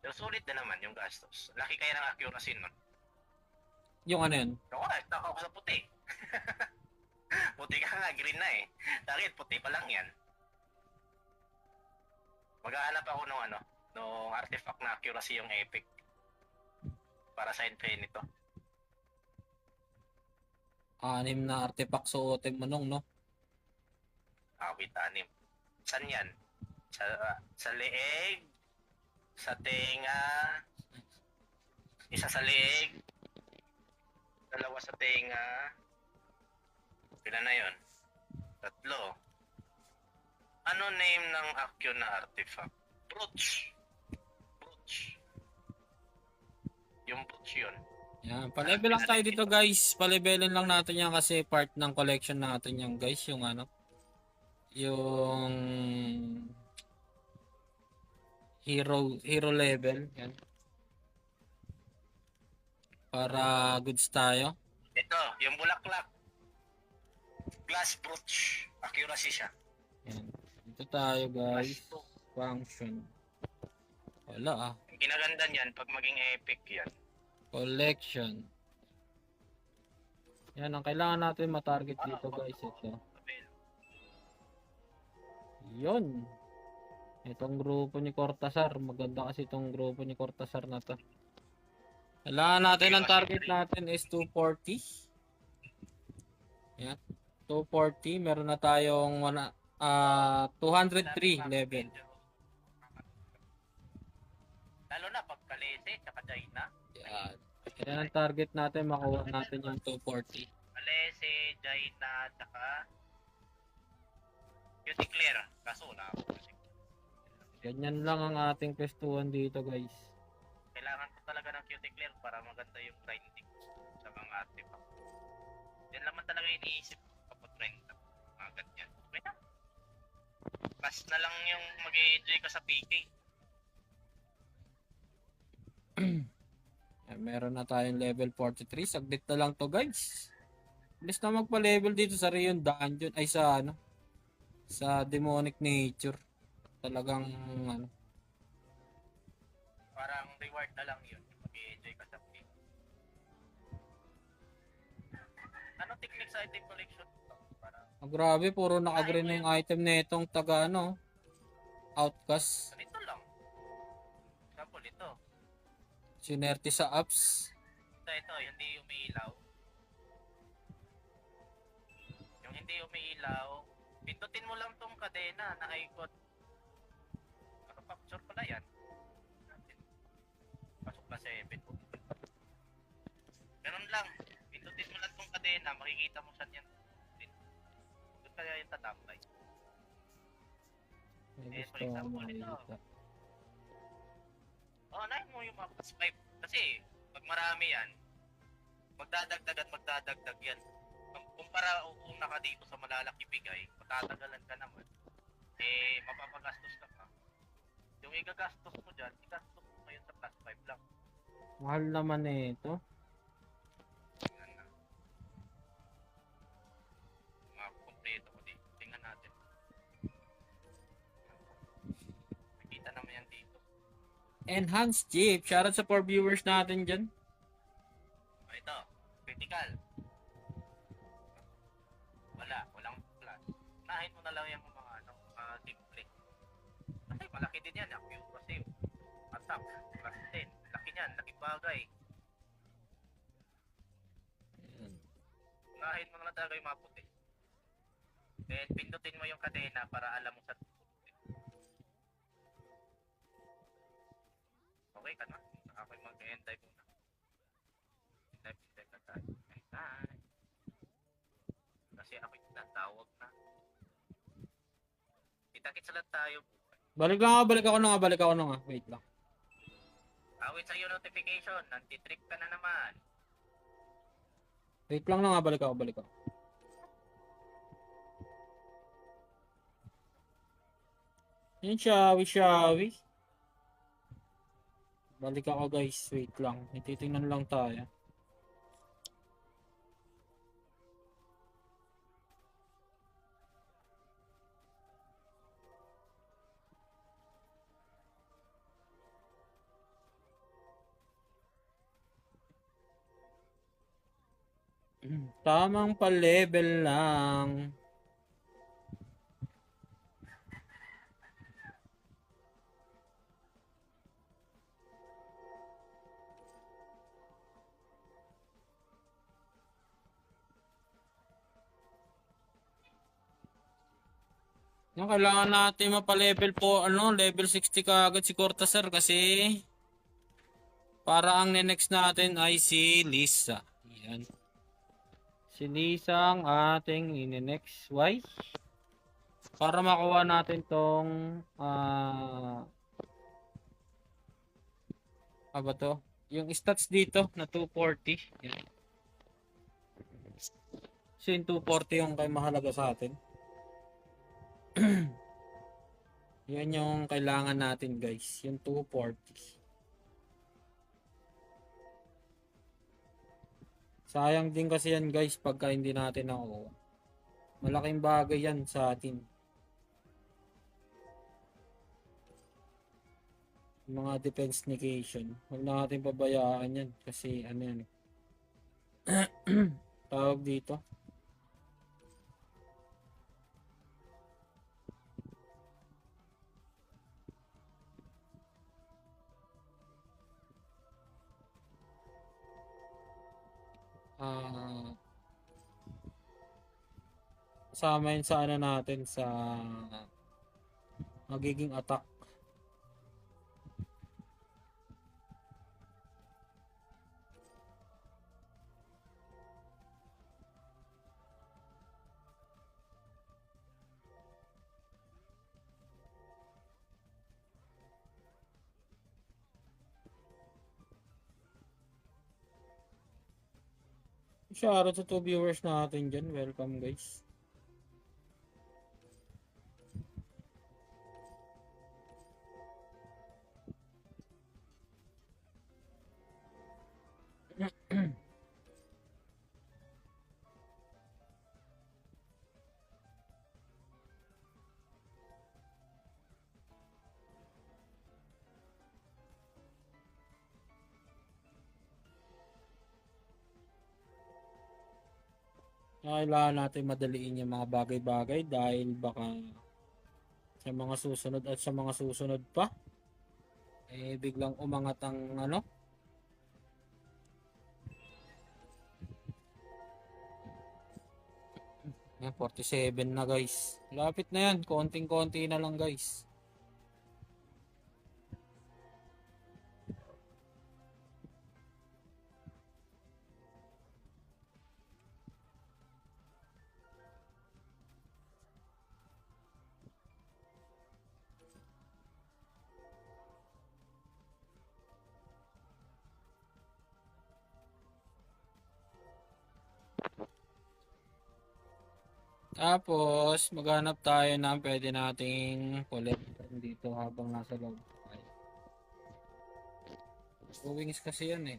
Pero sulit na naman yung gastos. Laki kaya ng accuracy nun. Yung ano yun? Ako, nagtaka ako sa puti. Puti ka nga, green na eh. Bakit puti pa lang yan? Maghahanap ako ng nung artifact na accuracy yung epic. Para sa Infinito. 6 na artifact suotin mo nung, no? Wait, 6. Saan yan? Sa leeg, sa tenga, isa sa leeg, 2 sa tenga, ilan na yun? 3. Ano name ng Accio na artifact? Brooch. Yung brooch yun. Yan, palevel lang tayo dito guys. Palevelin lang natin yan kasi part ng collection natin yan guys. Yung yung hero level. Yan. Para goods tayo. Ito, yung bulaklak. Glass brooch. Accuracy siya. Yan. Dito tayo guys. Function. Wala ah. Ang kinaganda niyan, pag maging epic yan. Collection. Yan, ang kailangan natin matarget dito guys. Ito. Yun. Itong grupo ni Cortazar. Maganda kasi itong grupo ni Cortazar na to. Kailangan natin, ang target natin is 240. Yan. 240. Meron na tayong 203 level. Lalo na pag Kalese, tsaka Jaina. Yan. Yan ang target natin. Makuha natin yung 240. Kalese, Jaina, tsaka Cuticler. Kaso wala ako. Ganyan lang ang ating pestuhan dito, guys. Kailangan ko talaga ng Cuticler para maganda yung grinding sa mga artifact. Yan naman talaga iniisip ko kapag grind up. Mga ganyan. Okay na. Mas na lang yung mag-i-enjoy ka sa PK. Meron na tayong level 43. Saglit na lang to, guys. Bilis na magpa-level dito sa Rion Dungeon. Ay, sa ano? Sa Demonic Nature. Talagang ano. Parang reward na lang yun. Mag-i-enjoy ka sa PK. Anong technique sa item collection? Para Grabe, puro naka-green na yung item na itong taga ano. Outcast. ganito lang. Example ito. Sinerte sa apps. Ito, hindi umiilaw. Yung hindi umiilaw, pindutin mo lang tong kadena na icon. Capture pala yan. Pasok na 7. Ganun lang. Pindutin mo lang tong kadena, makikita mo saan yan. Doon kaya yung tatambay. May For gusto example, akong ito. makita. Unahin mo yung mga plus 5. Kasi, pag marami yan, magdadagdag at magdadagdag yan. Kumpara una ka dito sa malalaki bigay, matatagalan ka naman, eh, mapapagastos ka pa. Yung igagastos mo dyan, igastos mo ngayon sa plus 5 lang. Mahal naman eh ito. Tingnan na. Mga kompleto ko dito. Tingnan natin. Nakita naman yan dito. Enhanced Jeep. Shoutout sa 4 viewers natin dyan. O ito, critical. Walang plus. Unahin mo na lang yung mga simple. Kasi malaki din yan, accuracy. Attack, plus 10. Laki niyan, laki bagay. Unahin mo na lang talaga yung mga puti. Then, pindutin mo yung kadena para alam mo sa puti. Okay ka na? Ako'y mag-end dive muna. End dive na tayo. End dive. Kasi ako'y tinatawag na. Kita-kits lang tayo. Balik ako na nga. Wait lang. Awit sa iyo notification. Nantitrip ka na naman. Wait lang na nga, balik ako. Yan, shawi. Balik ako, guys. Wait lang. May titingnan lang tayo. Tamang pa-level lang. Yung kailangan natin mapa-level po, level 60 kaagad si Cortazar kasi para ang next natin ay si Lisa. Yan. Si Lisa ang ating next. Why? Para makuha natin tong ba to? Yung stats dito na 240. Yan. So yung 240 yung kay mahalaga sa atin. Yan yung kailangan natin, guys. Yung 240. Sayang din kasi yan, guys, pagka hindi natin nakuha. Malaking bagay yan sa atin. Mga defense negation. Huwag na natin pabayaan yan. Kasi ano yan. Tawag dito. Kasama yun sa ano natin sa magiging attack. Shoutout sa 2 viewers natin dyan. Welcome guys. Kailangan natin madaliin yung mga bagay-bagay dahil baka sa mga susunod at sa mga susunod pa biglang umangat ang ano. Yan, 47 na guys. Lapit na yan. Konting-konti na lang guys. Tapos, maghanap tayo ng pwede nating collect dito habang nasa loob tayo. Wings kasi yan eh.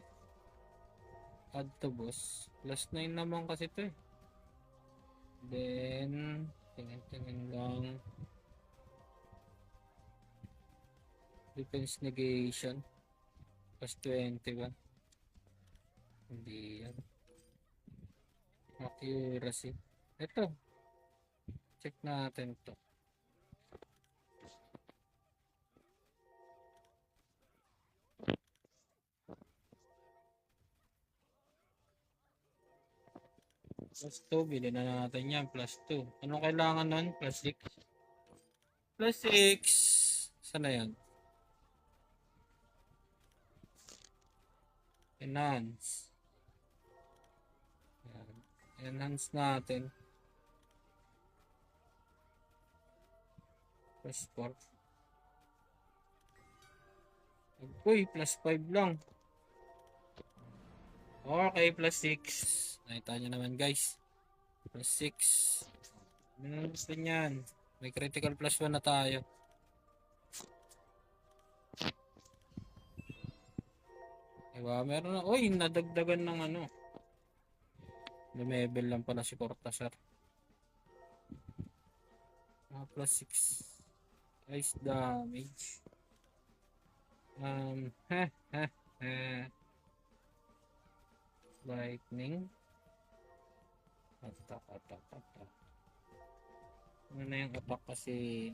Add to boss. Plus 9 naman kasi to eh. Then, tingin-tingin lang. Defense negation. Plus 20 ba? Hindi yan. Accuracy. Ito. Check natin to. Plus 2. Bilhin na natin yan. Plus 2. Anong kailangan nun? Plus 6. Plus 6. Saan na yan? Enhance. Yan. Enhance natin. Plus 4. Uy, plus 5 lang. Okay, plus 6. Nakita nyo naman guys. Plus 6. Ano gusto nyan? May critical plus 1 na tayo. Diba? Meron na. Uy, nadagdagan ng ano. Lumebel lang pala si Cortazar. Plus 6. Ice damage. Lightning. Attack. Ano na yung attack kasi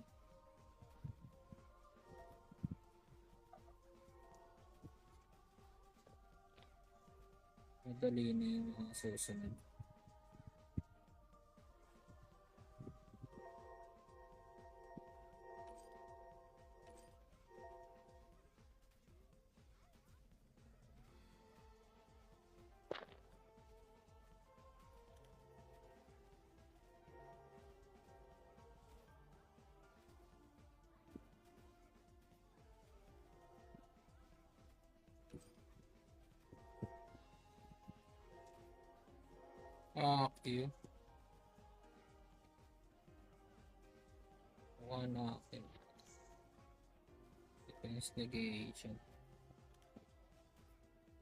madali na yung mga susunod. Active. One active. Defense negation.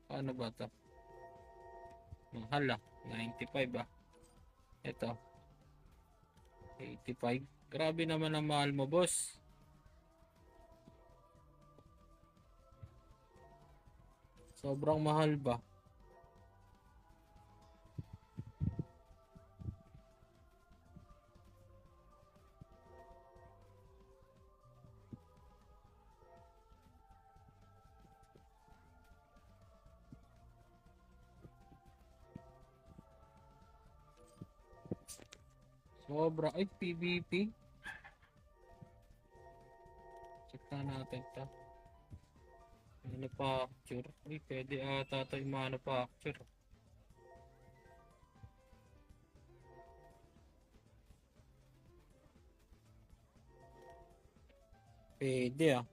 Paano ba ito? Mahal 95 Ito. 85. Grabe naman ang mahal mo, boss. Sobrang mahal ba? Sobra. Ay, PVP. Check na natin to. Manufacture. Ay, pwede ata ito yung manufacture. Pwede ah.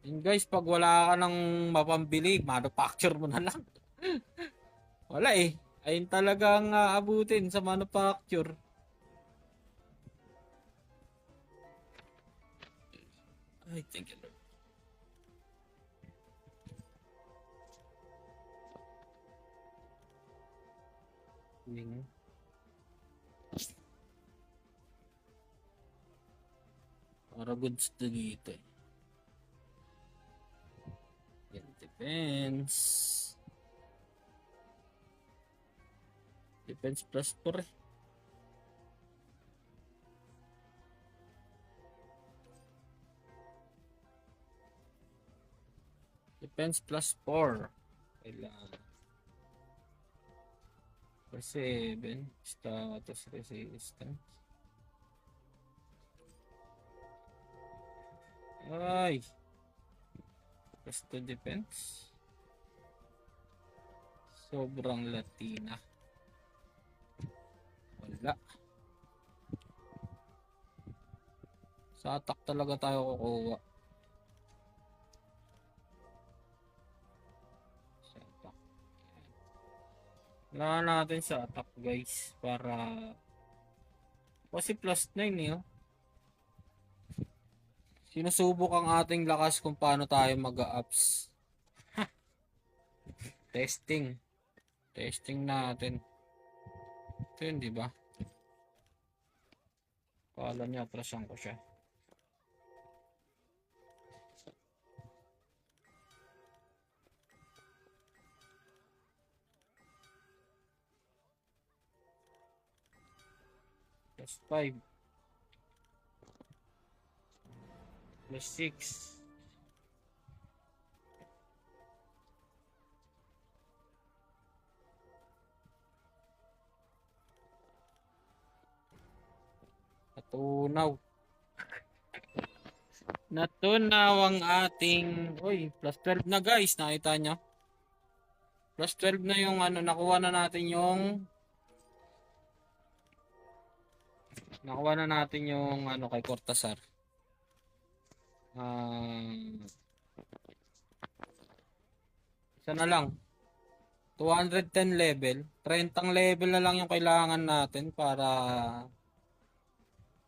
And guys, pag wala ka ng mapambili, manufacture mo na lang. Wala eh. Ayun talagang abutin sa manufacture. Ay, thank you Lord. Wing. Para goods na dito eh. Yan, depends. Depends plus 4 eh. Depends plus 4. Kailangan. Plus 7. Status resistance. Ay. Plus 2 defense. Sobrang Latina. Wala. Sa attack talaga tayo kukuha. Sa attack. Wala natin sa attack guys. Para... Kasi plus 9 eh. Oh. Sinusubok ang ating lakas kung paano tayo mag-ups. Testing. Testing natin. Ito yun, di ba? Kala niya, atrasan ko siya. Plus 5. Plus 6. Natunaw ang ating... Uy, plus 12 na guys. Nakita nyo? Plus 12 na yung ano. Nakuha na natin yung... Nakuha na natin yung ano kay Cortazar. Isa na lang. 210 level. 30 level na lang yung kailangan natin para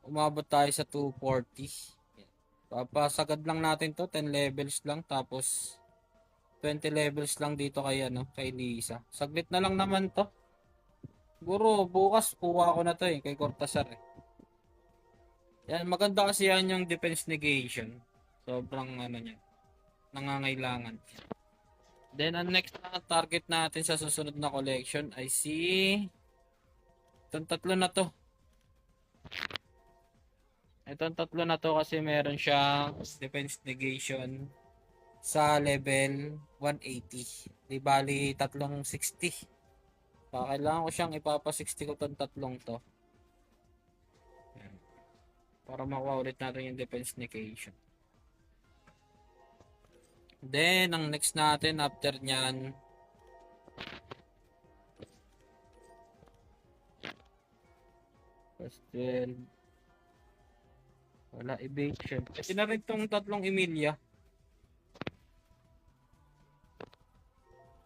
umabot tayo sa 240. Papasagad lang natin to. 10 levels lang. Tapos 20 levels lang dito kay, ano, kay Lisa. Saglit na lang naman to. Siguro bukas kuha ko na to eh. Kay Cortazar eh. Yan, maganda kasi yan yung defense negation. Sobrang ano niya. Nangangailangan. Then, ang next na target natin sa susunod na collection ay si... Itong tatlo na to. Itong tatlo na to kasi meron siyang defense negation sa level 180. Di bali, tatlong 60. Kailangan ko siyang ipapa-60 ko itong tatlong to. Yan. Para makuha ulit natin yung defense negation. Then, ang next natin after nyan, plus 12. Wala, evasion. Kasi na rin itong tatlong Emilia.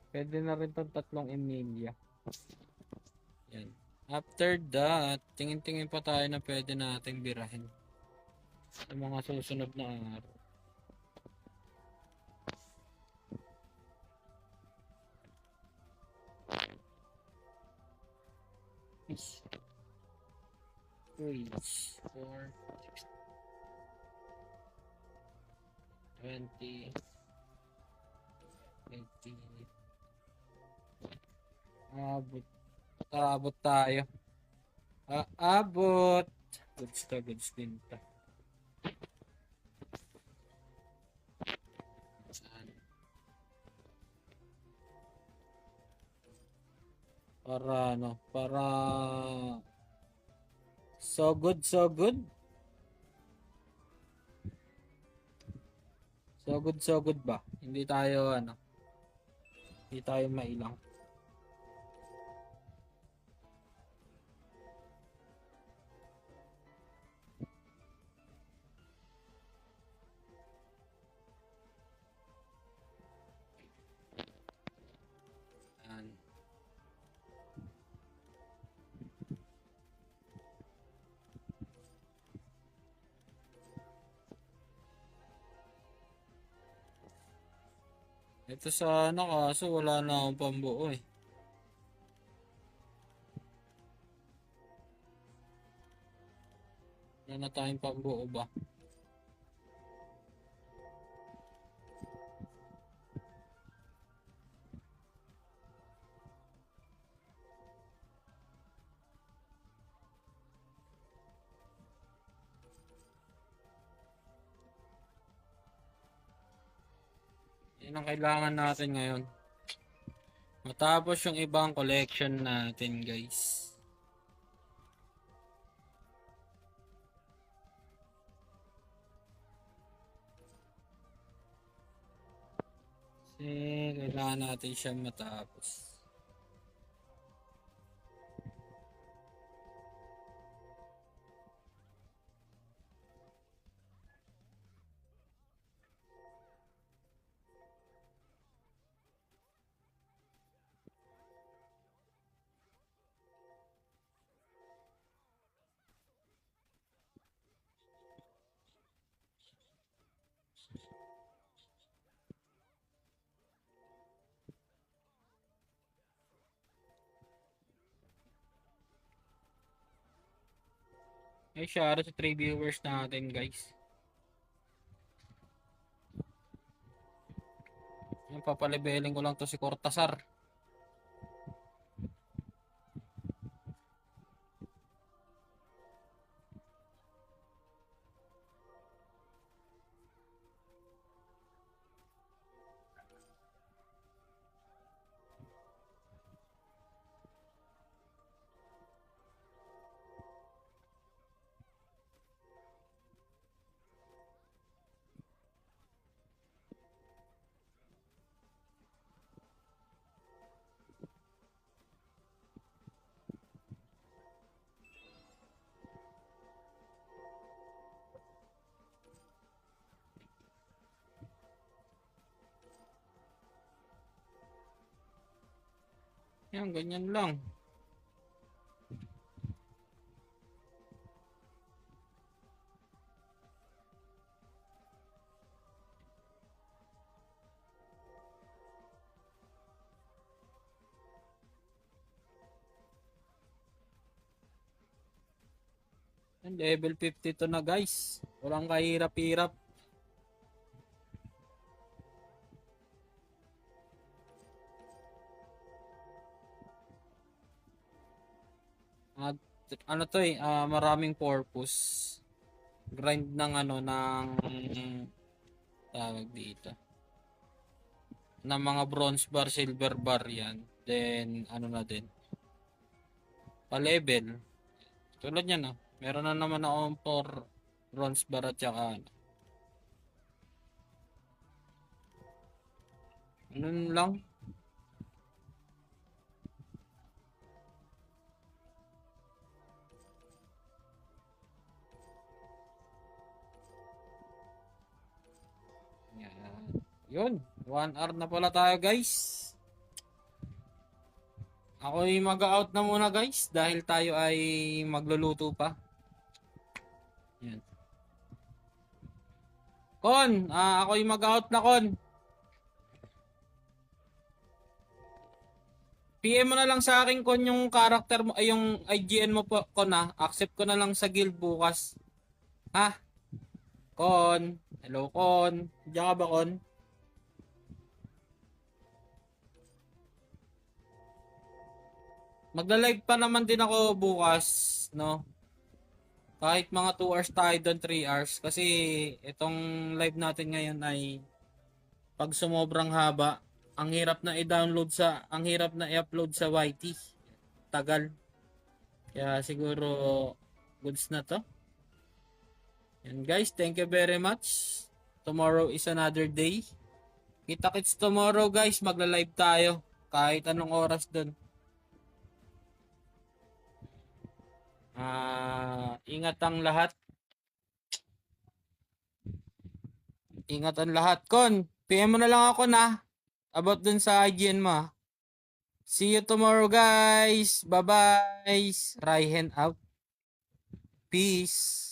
Pwede na rin itong tatlong Emilia. Yan. After that, tingin-tingin pa tayo na pwede nating birahin sa mga susunod na araw. Is 3, 4, 6, 20, 18. Abot tayo. Abot. Goods din ta. Para ano, para so good, so good. So good, so good ba? Hindi tayo ano, hindi tayo mailang. Yan. Ito sana kaso wala na akong pambuo eh. Wala na tayong pambuo ba? Yan ang kailangan natin ngayon. Matapos yung ibang collection natin guys. Kasi kailangan natin siyang matapos. Ay, shout out sa 3 viewers natin guys. Yung papaleveling ko lang to si Cortazar. Yan, ganyan lang. Yan, level 52 na guys. Walang kahirap-hirap. At ano to eh, maraming purpose. Grind ng ano ng tawag dito. Ng mga bronze bar, silver bar yan. Then ano na din. Pa-level. Tulad yan ah. Meron na naman akong for bronze bar at saka ano. Ano lang. Yan. Yun. 1 hour na pala tayo guys. Ako'y mag-out na muna guys dahil tayo ay magluluto pa. Yan. Kon, ako'y mag-out na kon. PM mo na lang sa akin kon yung character mo ay yung IGN mo po kon ah. Accept ko na lang sa guild bukas. Ha? Kon. Hello kon. Diyan ka ba kon? Magla-live pa naman din ako bukas, no? Kahit mga 2 hours tayo doon, 3 hours. Kasi itong live natin ngayon ay pag sumobrang haba, ang hirap na i-upload sa YT. matagal. Kaya siguro goods na to. And guys, thank you very much. Tomorrow is another day. Kita-kits tomorrow guys, magla-live tayo. Kahit anong oras dun. Ingat ang lahat. Ingat ang lahat. Kon, PM mo na lang ako na. About dun sa IGN mo. See you tomorrow guys. Bye-bye. Raihen out. Peace.